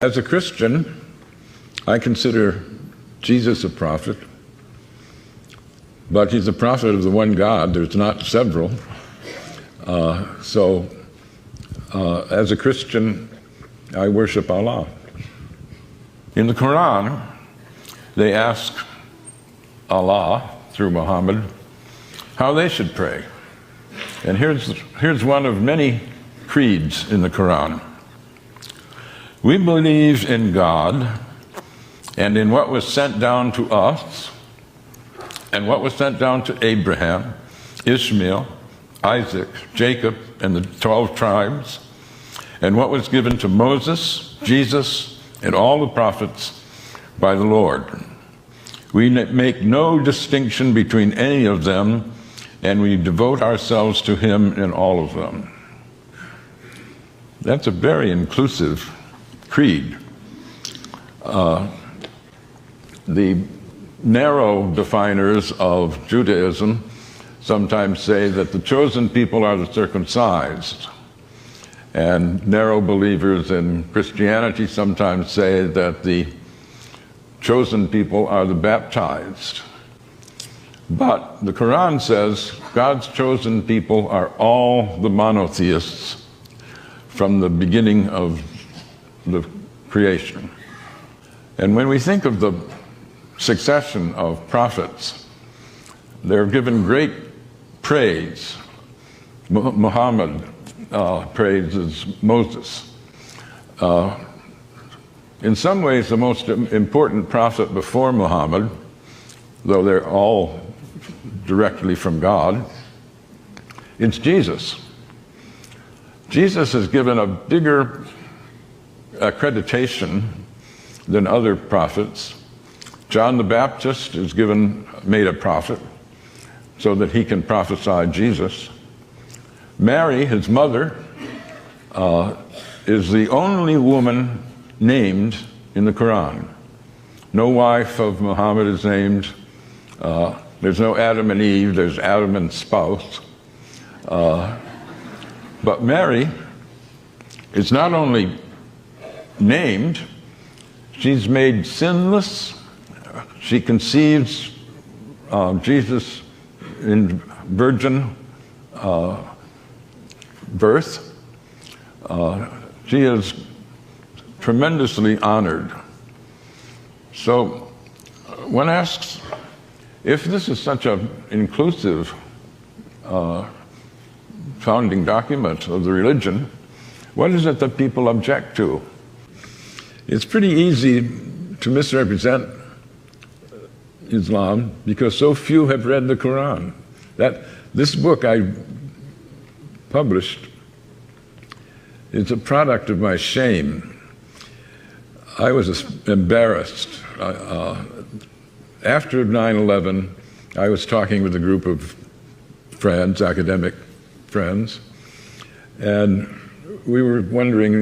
As a Christian, I consider Jesus a prophet, but he's a prophet of the one God. There's not several. As a Christian, I worship Allah. In the Quran, they ask Allah, through Muhammad, how they should pray. And here's one of many creeds in the Quran. We believe in God and in what was sent down to us and what was sent down to Abraham, Ishmael, Isaac, Jacob, and the 12 tribes, and what was given to Moses, Jesus, and all the prophets by the Lord. We make no distinction between any of them, and we devote ourselves to him in all of them. That's a very inclusive creed. The narrow definers of Judaism sometimes say that the chosen people are the circumcised, and narrow believers in Christianity sometimes say that the chosen people are the baptized. But the Quran says God's chosen people are all the monotheists from the beginning of the creation. And when we think of the succession of prophets, they're given great praise. Muhammad praises Moses. In some ways, the most important prophet before Muhammad, though they're all directly from God, it's Jesus. Jesus is given a bigger accreditation than other prophets. John the Baptist is made a prophet so that he can prophesy Jesus. Mary, his mother, is the only woman named in the Quran. No wife of Muhammad is named. There's no Adam and Eve, there's Adam and spouse. But Mary is not only named, she's made sinless. She conceives Jesus in virgin birth. She is tremendously honored. So one asks, if this is such an inclusive founding document of the religion, what is it that people object to? It's pretty easy to misrepresent Islam because so few have read the Quran. This book I published is a product of my shame. I was embarrassed. After 9/11, I was talking with a group of friends, academic friends, and we were wondering,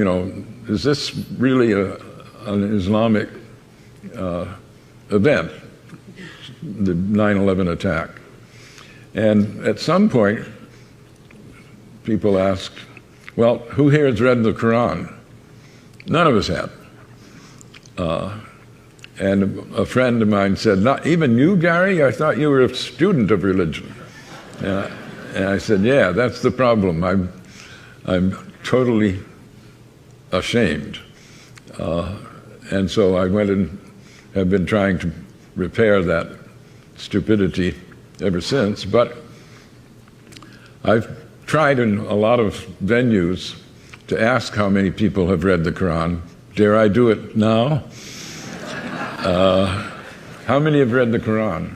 is this really an Islamic event, the 9/11 attack? And at some point, people asked, well, who here has read the Quran? None of us had. And a friend of mine said, not even you, Gary? I thought you were a student of religion. And I said, yeah, that's the problem. I'm totally ashamed. And so I went and have been trying to repair that stupidity ever since. But I've tried in a lot of venues to ask how many people have read the Quran. Dare I do it now? How many have read the Quran?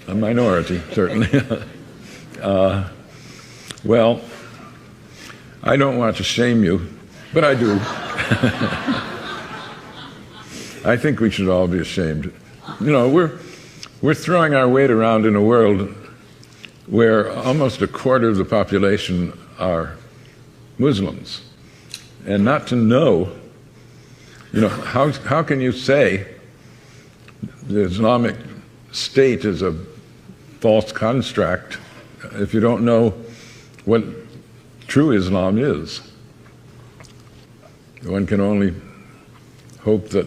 A minority, certainly. Well, I don't want to shame you, but I do. I think we should all be ashamed. We're throwing our weight around in a world where almost a quarter of the population are Muslims. And not to know, how can you say the Islamic State is a false construct if you don't know what true Islam is. One can only hope that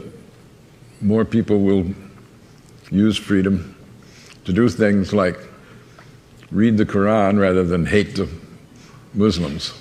more people will use freedom to do things like read the Quran rather than hate the Muslims.